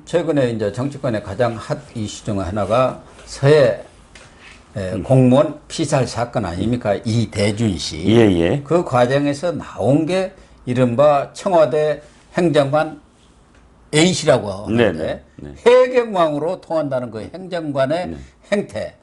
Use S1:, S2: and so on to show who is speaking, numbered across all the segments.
S1: 최근에 이제 정치권의 가장 핫 이슈 중 하나가 서해 공무원 피살 사건 아닙니까? 이대준 씨.
S2: 예.
S1: 그 과정에서 나온 게 이른바 청와대 행정관 A씨라고 하는데 해경왕으로 통한다는 그 행정관의 행태.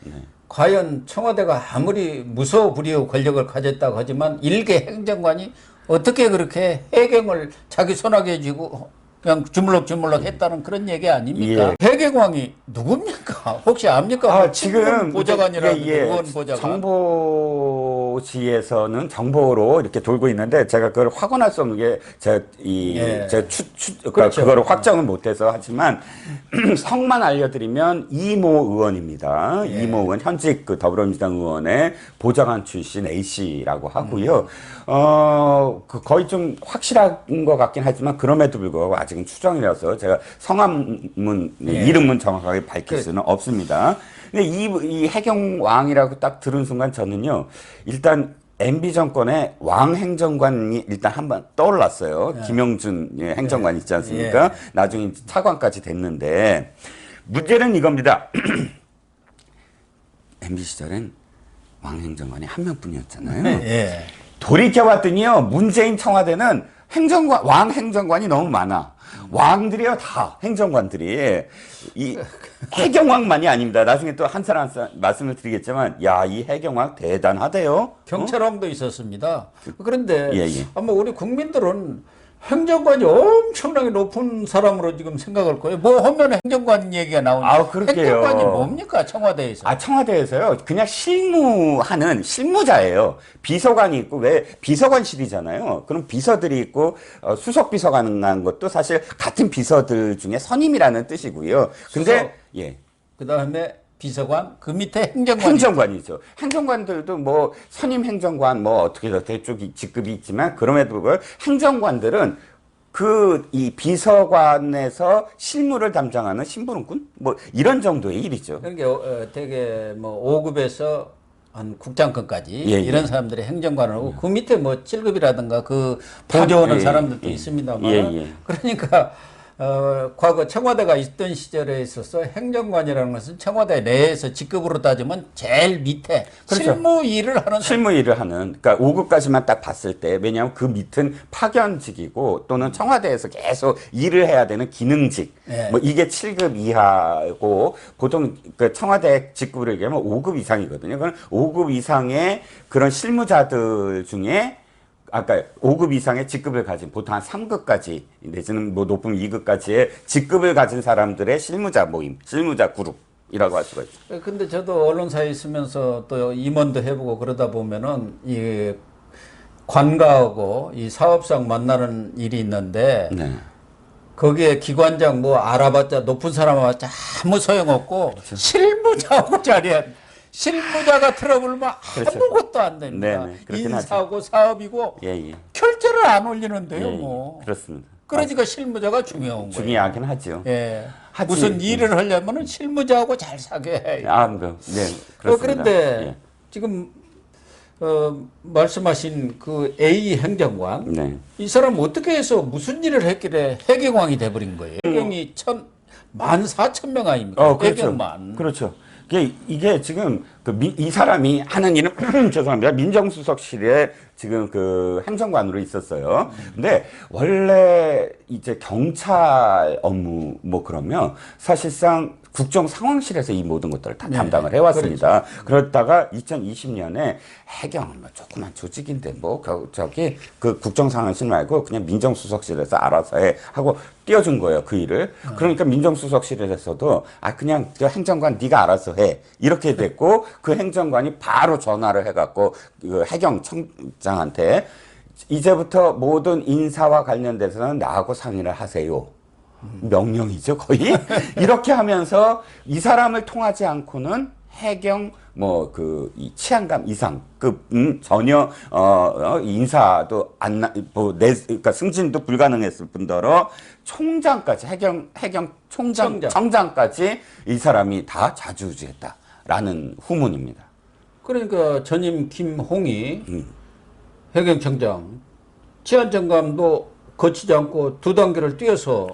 S1: 과연 청와대가 아무리 무소불위의 권력을 가졌다고 하지만 일개 행정관이 어떻게 그렇게 해경을 자기 손아귀에 쥐고 그냥 주물럭주물럭 했다는 그런 얘기 아닙니까? 해경왕이 누굽니까? 혹시 압니까?
S2: 지금
S1: 보좌관이라는 의원 보좌관.
S2: 정보지에서는 정보로 이렇게 돌고 있는데 제가 그걸 확언할 수 없는 게 제가
S1: 그렇죠.
S2: 그거를 확정은 못해서 하지만 성만 알려드리면 이모 의원입니다. 이모 의원 현직 그 더불어민주당 의원의 보좌관 출신 A 씨라고 하고요. 거의 좀 확실한 것 같긴 하지만 그럼에도 불구하고 아직은 추정이라서 제가 성함은 이름은 정확하게 밝힐 수는 없습니다. 근데 이 해경왕이라고 딱 들은 순간 저는요, 일단 MB 정권의 왕 행정관이 일단 한번 떠올랐어요. 김영준 행정관 있지 않습니까? 나중에 차관까지 됐는데 문제는 이겁니다. MB 시절엔 왕 행정관이 한 명뿐이었잖아요. 돌이켜봤더니요, 문재인 청와대는 왕 행정관이 너무 많아. 왕들이요, 다 행정관들이. 이 해경왕만이 아닙니다. 나중에 또 한 사람 말씀을 드리겠지만, 야, 이 해경왕 대단하대요.
S1: 경찰왕도 있었습니다. 그런데 아마 우리 국민들은 행정관이 엄청나게 높은 사람으로 지금 생각할 거예요. 뭐 하면 행정관 얘기가 나오니까. 행정관이 뭡니까, 청와대에서?
S2: 청와대에서요, 그냥 실무하는 실무자예요. 비서관이 있고, 왜 비서관실이잖아요. 그럼 비서들이 있고, 수석 비서관이라는 것도 사실 같은 비서들 중에 선임이라는 뜻이고요. 근데,
S1: 그 다음에 비서관, 그 밑에
S2: 행정관이죠. 행정관들도 뭐 선임 행정관 뭐 어떻게 대쪽 직급이 있지만 그럼에도 불구하고 행정관들은 이 비서관에서 실무를 담당하는 심부름꾼 뭐 이런 정도의 일이죠.
S1: 그러니까 되게 뭐 5급에서 한 국장급까지 이런 사람들이 행정관을 하고 그 밑에 뭐 7급이라든가 그 보조하는 사람들도 있습니다만 그러니까 과거 청와대가 있던 시절에 있어서 행정관이라는 것은 청와대 내에서 직급으로 따지면 제일 밑에 실무 일을 하는
S2: 그러니까 5급까지만 딱 봤을 때 왜냐하면 그 밑은 파견직이고 또는 청와대에서 계속 일을 해야 되는 기능직 뭐 이게 7급 이하고 보통 그 청와대 직급으로 얘기하면 5급 이상이거든요. 그럼 5급 이상의 그런 실무자들 중에 아까 5급 이상의 직급을 가진 보통 한 3급까지 내지는 뭐 높은 2급까지의 직급을 가진 사람들의 실무자 모임, 실무자 그룹이라고 할 수가 있죠.
S1: 근데 저도 언론사에 있으면서 또 임원도 해보고 그러다 보면은 이 관가하고 이 사업상 만나는 일이 있는데 거기에 기관장 뭐 알아봤자 높은 사람 와봤자 아무 소용없고 실무자하고 자리에 실무자가 트러블면 아무것도 안 됩니다. 인사하고 사업이고 결제를 안 올리는데요. 뭐.
S2: 그렇습니다.
S1: 그러니까 실무자가 중요한 거예요.
S2: 중요하긴 하죠.
S1: 무슨 일을 하려면 실무자하고 잘 사귀어야 해요.
S2: 그렇습니다.
S1: 그런데 지금 말씀하신 그 A 행정관 이 사람 어떻게 해서 무슨 일을 했길래 해경왕이 돼버린 거예요? 해경이 14,000명 아닙니까? 해경만.
S2: 그렇죠. 이게 지금 이 사람이 하는 일은 죄송합니다. 민정수석실에 지금 그 행정관으로 있었어요. 근데 원래 이제 경찰 업무 뭐 그러면 사실상 국정상황실에서 이 모든 것들을 다 담당을 해왔습니다. 그렇다가 2020년에 해경 뭐 조그만 조직인데 뭐 저기 그 국정상황실 말고 그냥 민정수석실에서 알아서 해 하고 띄워준 거예요, 그 일을. 그러니까 민정수석실에서도 그냥 저 행정관 네가 알아서 해 이렇게 됐고 그 행정관이 바로 전화를 해갖고 그 해경청장한테 이제부터 모든 인사와 관련돼서는 나하고 상의를 하세요. 명령이죠, 거의. 이렇게 하면서 이 사람을 통하지 않고는 해경 이 치안감 이상급 전혀 인사도 그러니까 승진도 불가능했을 뿐더러 총장까지 해경 청장까지 이 사람이 다 좌지우지했다라는 후문입니다.
S1: 그러니까 전임 김홍희 해경청장 치안정감도 거치지 않고 2단계를 뛰어서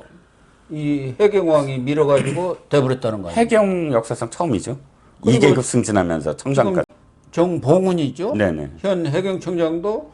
S1: 이 해경왕이 밀어가지고 돼버렸다는 거예요.
S2: 해경 역사상 처음이죠.
S1: 그리고
S2: 2계급 승진하면서 청장까지.
S1: 정봉훈이죠.
S2: 네네.
S1: 현 해경청장도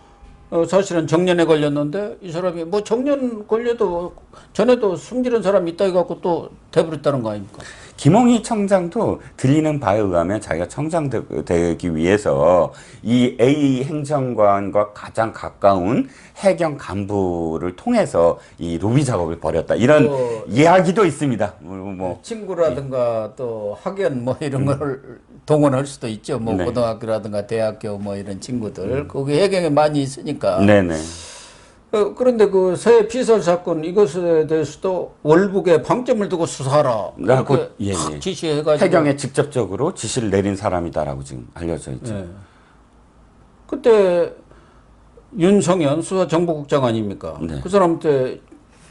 S1: 사실은 정년에 걸렸는데 이 사람이 뭐 정년 걸려도 전에도 숨지른 사람이 있다 해갖고 또 돼버렸다는 거 아닙니까?
S2: 김홍희 청장도 들리는 바에 의하면 자기가 청장 되기 위해서 이 A 행정관과 가장 가까운 해경 간부를 통해서 이 로비 작업을 벌였다. 이런 이야기도 있습니다. 뭐
S1: 친구라든가 또 학연 뭐 이런 걸 동원할 수도 있죠. 뭐
S2: 네.
S1: 고등학교라든가 대학교 뭐 이런 친구들 거기 해경에 많이 있으니까.
S2: 네네.
S1: 그런데 그 새 피살 사건 이것에 대해서도 월북에 방점을 두고 수사하라 이렇게
S2: 예,
S1: 탁
S2: 예.
S1: 지시해가지고
S2: 해경에 직접적으로 지시를 내린 사람이다라고 지금 알려져 있죠.
S1: 예. 그때 윤성현 수사정보국장 아닙니까?
S2: 네.
S1: 그 사람한테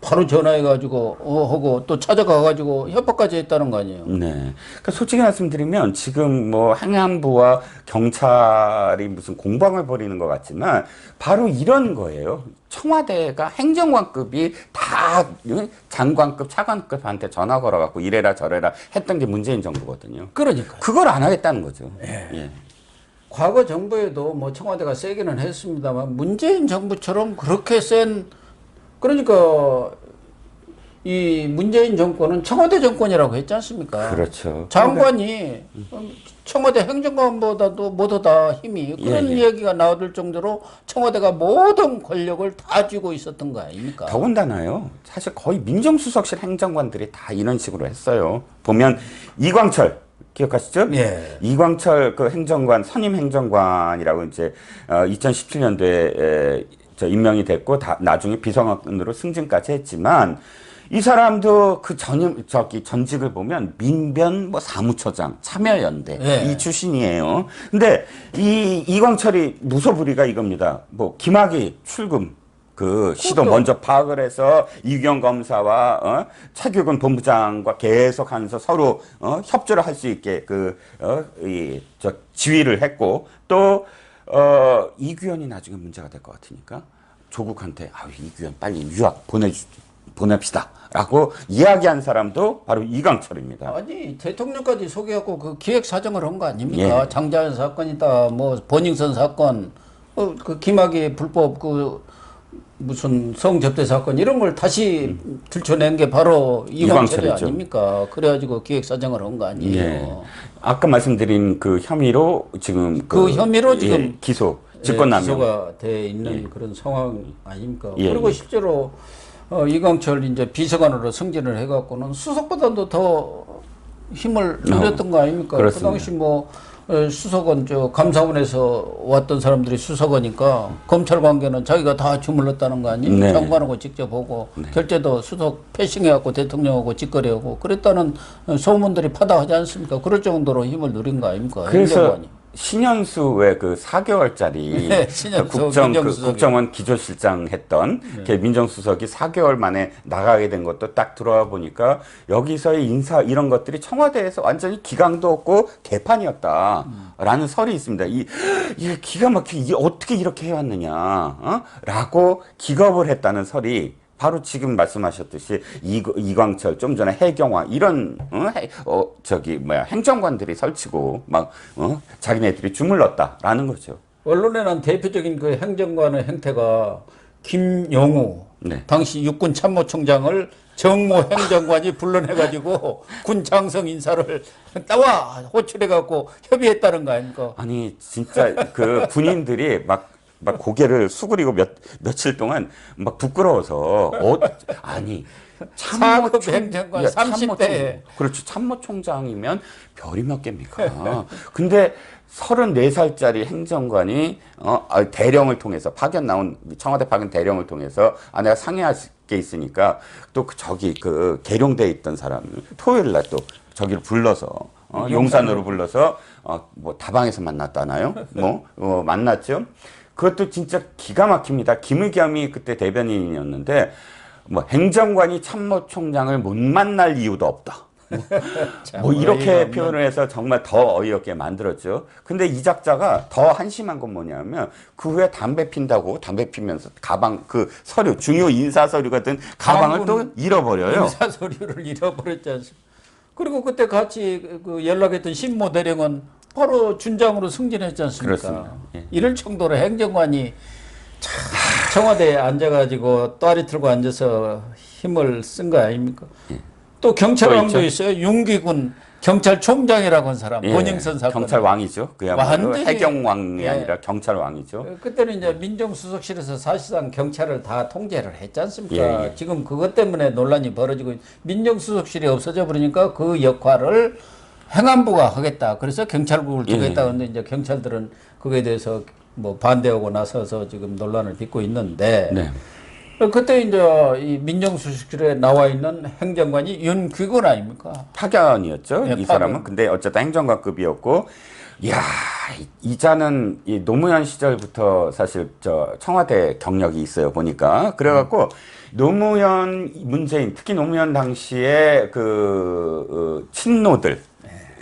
S1: 바로 전화해가지고 하고 또 찾아가가지고 협박까지 했다는 거 아니에요?
S2: 네. 그러니까 솔직히 말씀드리면 지금 뭐 행안부와 경찰이 무슨 공방을 벌이는 것 같지만 바로 이런 거예요. 청와대가 행정관급이 다 장관급, 차관급한테 전화 걸어갖고 이래라 저래라 했던 게 문재인 정부거든요.
S1: 그러니까.
S2: 그걸 안 하겠다는 거죠.
S1: 예.
S2: 예.
S1: 과거 정부에도 뭐 청와대가 세기는 했습니다만 문재인 정부처럼 그렇게 센 그러니까 이 문재인 정권은 청와대 정권이라고 했지 않습니까?
S2: 그렇죠.
S1: 장관이 청와대 행정관보다도 모두 힘이 그런
S2: 예.
S1: 얘기가 나올 정도로 청와대가 모든 권력을 다 쥐고 있었던 거 아닙니까?
S2: 더군다나요. 사실 거의 민정수석실 행정관들이 다 이런 식으로 했어요. 보면 이광철 기억하시죠?
S1: 예.
S2: 이광철 그 행정관 선임 행정관이라고 이제 2017년도에 임명이 됐고 나중에 비서관으로 승진까지 했지만 이 사람도 그 전직을 보면 민변 뭐 사무처장 참여연대
S1: 예.
S2: 이 출신이에요. 근데 이광철이 무소불위가 이겁니다. 뭐 김학의 출금 그 시도 먼저 파악을 해서 이규영 검사와 차규근 본부장과 계속 하면서 서로 협조를 할 수 있게 지휘를 했고 또 이규현이 나중에 문제가 될 것 같으니까 조국한테 이규현 빨리 유학 보냅시다라고 이야기한 사람도 바로 이광철입니다.
S1: 아니 대통령까지 소개하고 그 기획사정을 한 거 아닙니까?
S2: 예.
S1: 장자연 사건이다, 뭐 버닝썬 사건, 그 김학의 불법 그 무슨 성접대 사건 이런 걸 다시 들춰낸 게 바로 이광철이
S2: 이광철이죠.
S1: 아닙니까? 그래가지고 기획사정을 한 거 아니에요?
S2: 예. 아까 말씀드린 그 혐의로 지금
S1: 그 혐의로 지금
S2: 기소 직권남용
S1: 기소가 돼 있는 그런 상황 아닙니까?
S2: 예.
S1: 그리고 실제로 이광철 이제 비서관으로 승진을 해갖고는 수석보다도 더 힘을 누렸던 거 아닙니까?
S2: 그렇습니다.
S1: 그 당시 뭐 수석은 감사원에서 왔던 사람들이 수석이니까 검찰 관계는 자기가 다 주물렀다는 거 아니에요?
S2: 네.
S1: 장관하고 직접 보고 결제도 수석 패싱해갖고 대통령하고 직거래하고 그랬다는 소문들이 파다하지 않습니까? 그럴 정도로 힘을 누린 거 아닙니까?
S2: 그래서
S1: 행정관이.
S2: 신현수 왜 그 4개월짜리
S1: 네, 신현수 민정수석이.
S2: 국정원 기조실장 했던 그 민정수석이 4개월 만에 나가게 된 것도 딱 들어와 보니까 여기서의 인사 이런 것들이 청와대에서 완전히 기강도 없고 개판이었다라는 설이 있습니다. 이게 기가 막히게 이게 어떻게 이렇게 해왔느냐, 라고 기겁을 했다는 설이 바로 지금 말씀하셨듯이 이광철 좀 전에 해경화 이런 행정관들이 설치고 막 자기네들이 주물렀다라는 거죠.
S1: 언론에는 대표적인 그 행정관의 행태가 김영우
S2: 네.
S1: 당시 육군 참모총장을 정모 행정관이 불러내가지고 군 장성 인사를 따와 호출해갖고 협의했다는 거 아닙니까?
S2: 아니 진짜 그 군인들이 막 고개를 수그리고 며칠 동안 막 부끄러워서 아니
S1: 사급 행정관 30대
S2: 그렇죠. 참모총장이면 별이 몇 개입니까? 근데 34살짜리 행정관이 대령을 통해서 청와대 파견 대령을 통해서 내가 상의할 게 있으니까 또 그 계룡대에 있던 사람을 토요일 날 또 저기를 불러서 용산으로 불러서 뭐 다방에서 만났다나요? 만났죠. 그것도 진짜 기가 막힙니다. 김의겸이 그때 대변인이었는데 뭐 행정관이 참모총장을 못 만날 이유도 없다. 뭐 이렇게 표현을 해서 정말 더 어이없게 만들었죠. 근데 이 작자가 더 한심한 건 뭐냐면 그 후에 담배 핀다고 담배 피면서 가방 그 서류 중요 인사 서류가 든 가방을 또 잃어버려요.
S1: 인사 서류를 잃어버렸지 않습니까? 그리고 그때 같이 그 연락했던 신모 대령은 바로 준장으로 승진했지 않습니까?
S2: 그렇습니다. 예.
S1: 이럴 정도로 행정관이 참 청와대에 앉아가지고 또아리 틀고 앉아서 힘을 쓴 거 아닙니까?
S2: 예.
S1: 또 경찰왕도
S2: 또
S1: 있어요. 윤기군 경찰총장이라고 한 사람,
S2: 예,
S1: 권영선 사건.
S2: 경찰 왕이죠. 그야말로
S1: 완전히-
S2: 해경왕이
S1: 예.
S2: 아니라 경찰 왕이죠.
S1: 그때는 이제 민정수석실에서 사실상 경찰을 다 통제를 했지 않습니까?
S2: 예, 예.
S1: 지금 그것 때문에 논란이 벌어지고 민정수석실이 없어져 버리니까 그 역할을 행안부가 하겠다. 그래서 경찰국을 두겠다.
S2: 예.
S1: 그런데 이제 경찰들은 그거에 대해서 뭐 반대하고 나서서 지금 논란을 빚고 있는데
S2: 네.
S1: 그때 이제 이 민정수석실에 나와 있는 행정관이 윤귀근 아닙니까?
S2: 파견이었죠.
S1: 예,
S2: 이 사람은.
S1: 파견.
S2: 근데 어쨌든 행정관급이었고, 이야, 이자는 이 노무현 시절부터 사실 저 청와대 경력이 있어요, 보니까. 그래갖고 노무현, 문재인, 특히 노무현 당시에 그 친노들,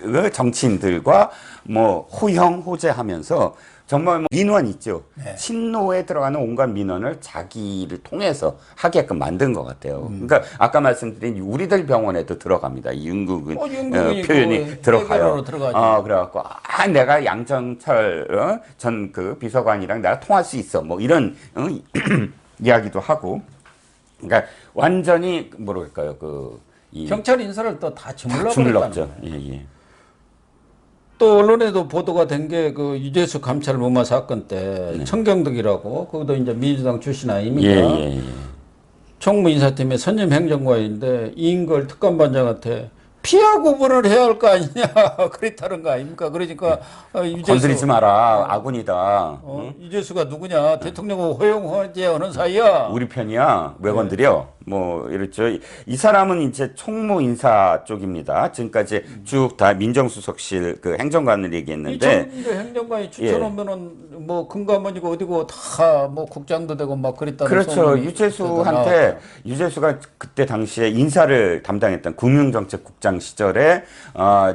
S2: 그 정치인들과 뭐 호형, 호재하면서 정말 뭐 민원 있죠.
S1: 네.
S2: 친노에 들어가는 온갖 민원을 자기를 통해서 하게끔 만든 것 같아요. 그러니까 아까 말씀드린 우리들 병원에도 들어갑니다. 이 윤국은
S1: 윤국은이
S2: 표현이
S1: 그
S2: 들어가요.
S1: 해결하러 들어가죠.
S2: 그래갖고 내가 양정철 전 그 비서관이랑 내가 통할 수 있어. 뭐 이런 이야기도 하고. 그러니까 완전히 뭐랄까요 이
S1: 경찰 인사를 또 다 주물러
S2: 주물렀죠.
S1: 버렸다는
S2: 예, 예.
S1: 또 언론에도 보도가 된 게 그 유재수 감찰 무마 사건 때 청경덕이라고 그것도 이제 민주당 출신 아닙니까?
S2: 예.
S1: 총무 인사팀의 선임 행정관인데 이인걸 특감반장한테 피하 구분을 해야 할 거 아니냐 그랬다는 거 아닙니까? 그러니까 유재수
S2: 건드리지 마라. 아군이다.
S1: 유재수가 누구냐? 대통령하고 허용허제하는 사이야.
S2: 우리 편이야. 왜 건드려? 뭐 이랬죠. 이 사람은 이제 총무 인사 쪽입니다. 지금까지 쭉 다 민정수석실 그 행정관을 얘기했는데
S1: 이천대 행정관이 추천하면은 뭐 금감원이고 어디고 다 뭐 국장도 되고 막 그랬다는
S2: 그렇죠.
S1: 소문이
S2: 유재수한테 유재수가 그때 당시에 인사를 담당했던 금융정책국장 시절에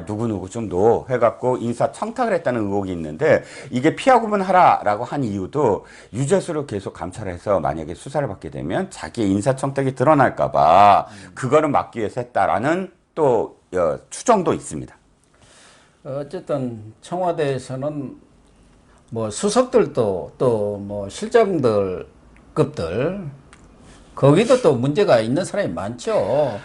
S2: 누구누구 좀 넣어 해갖고 인사 청탁을 했다는 의혹이 있는데 이게 피하 구분하라라고 한 이유도 유재수를 계속 감찰해서 만약에 수사를 받게 되면 자기의 인사 청탁이 드러날까봐 그거를 막기 위해서 했다라는 또 추정도 있습니다.
S1: 어쨌든 청와대에서는 뭐 수석들도 또 뭐 실장들 급들 거기도 또 문제가 있는 사람이 많죠.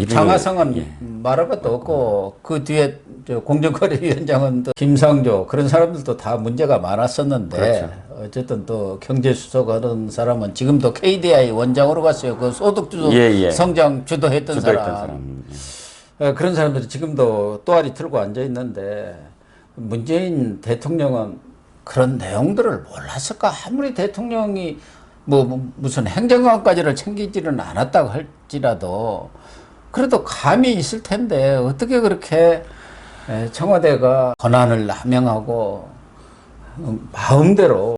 S1: 장하성은 말할 것도 없고 그 뒤에 공정거래위원장은 또 김상조 그런 사람들도 다 문제가 많았었는데
S2: 그렇죠.
S1: 어쨌든 또 경제수석 하는 사람은 지금도 KDI 원장으로 갔어요. 그 소득주도 성장 주도했던 사람. 그런 사람들이 지금도 또아리 틀고 앉아 있는데 문재인 대통령은 그런 내용들을 몰랐을까? 아무리 대통령이 뭐 무슨 행정관까지를 챙기지는 않았다고 할지라도 그래도 감이 있을 텐데 어떻게 그렇게 청와대가 권한을 남용하고 마음대로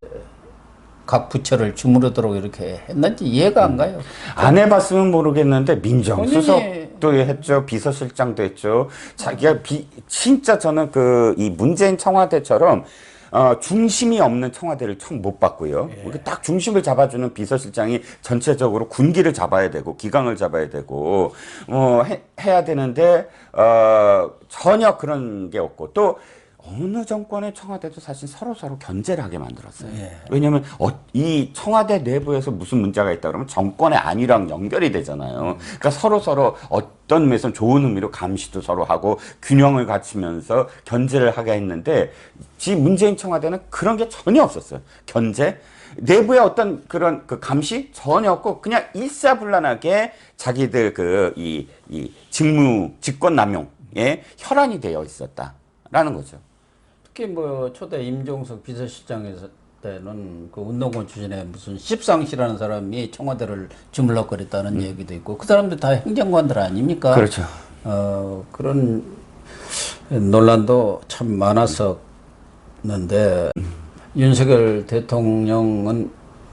S1: 각 부처를 주무르도록 이렇게 했는지 이해가 안 가요.
S2: 안 해봤으면 모르겠는데 민정수석도 했죠, 비서실장도 했죠. 자기가 진짜 저는 이 문재인 청와대처럼 중심이 없는 청와대를 처음 못 봤고요. 딱 중심을 잡아주는 비서실장이 전체적으로 군기를 잡아야 되고 기강을 잡아야 되고 해야 되는데 전혀 그런 게 없고 또 어느 정권의 청와대도 사실 서로 견제를 하게 만들었어요. 왜냐하면 이 청와대 내부에서 무슨 문제가 있다 그러면 정권의 안위랑 연결이 되잖아요. 그러니까 서로 어떤 면에서 좋은 의미로 감시도 서로 하고 균형을 갖추면서 견제를 하게 했는데 문재인 청와대는 그런 게 전혀 없었어요. 견제 내부의 어떤 그런 그 감시 전혀 없고 그냥 일사불란하게 자기들 이 직권 남용에 혈안이 되어 있었다라는 거죠.
S1: 특히 뭐 초대 임종석 비서실장에서 때는 그 운동권 출신의 무슨 십상시라는 사람이 청와대를 주물럭거렸다는 얘기도 있고 그 사람들 다 행정관들 아닙니까?
S2: 그렇죠.
S1: 그런 논란도 참 많았었는데 윤석열 대통령은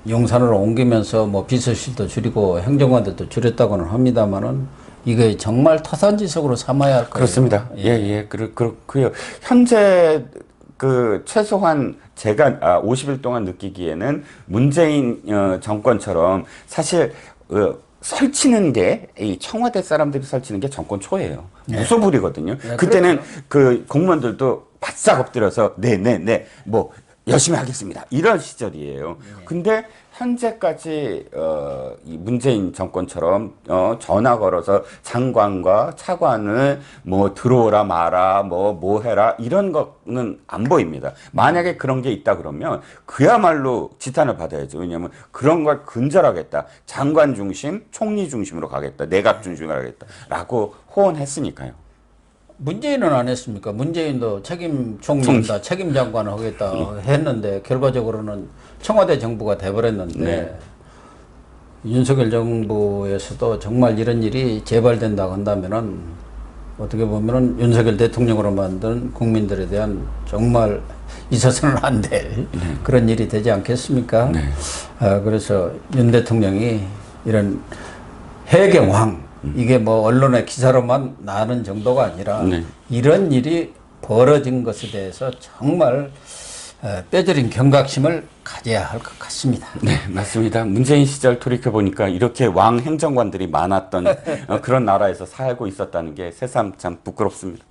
S1: 용산으로 옮기면서 뭐 비서실도 줄이고 행정관들도 줄였다고는 합니다만은 이거 정말 터산지석으로 삼아야 할 거예요.
S2: 그렇습니다. 예, 그렇고요. 현재 그 최소한 제가 50일 동안 느끼기에는 문재인 정권처럼 사실 설치는 게 이 청와대 사람들이 설치는 게 정권 초예요. 무소불위거든요. 그때는
S1: 그렇죠.
S2: 그 공무원들도 바싹 엎드려서 뭐 열심히 하겠습니다. 이런 시절이에요. 근데 현재까지 이 문재인 정권처럼 전화 걸어서 장관과 차관을 뭐 들어오라 마라 뭐 해라 이런 거는 안 보입니다. 만약에 그런 게 있다 그러면 그야말로 지탄을 받아야죠. 왜냐하면 그런 걸 근절하겠다. 장관 중심, 총리 중심으로 가겠다. 내각 중심으로 가겠다라고 호언했으니까요.
S1: 문재인은 안 했습니까? 문재인도 책임 총리다, 책임 장관을 하겠다 했는데 결과적으로는 청와대 정부가 돼버렸는데
S2: 네.
S1: 윤석열 정부에서도 정말 이런 일이 재발된다고 한다면은 어떻게 보면은 윤석열 대통령으로 만든 국민들에 대한 정말 있어서는 안 될 그런 일이 되지 않겠습니까?
S2: 네.
S1: 그래서 윤 대통령이 이런 해경황 이게 뭐 언론의 기사로만 나는 정도가 아니라
S2: 네.
S1: 이런 일이 벌어진 것에 대해서 정말 뼈저린 경각심을 가져야 할 것 같습니다.
S2: 네, 맞습니다. 문재인 시절 돌이켜보니까 이렇게 왕 행정관들이 많았던 그런 나라에서 살고 있었다는 게 새삼 참 부끄럽습니다.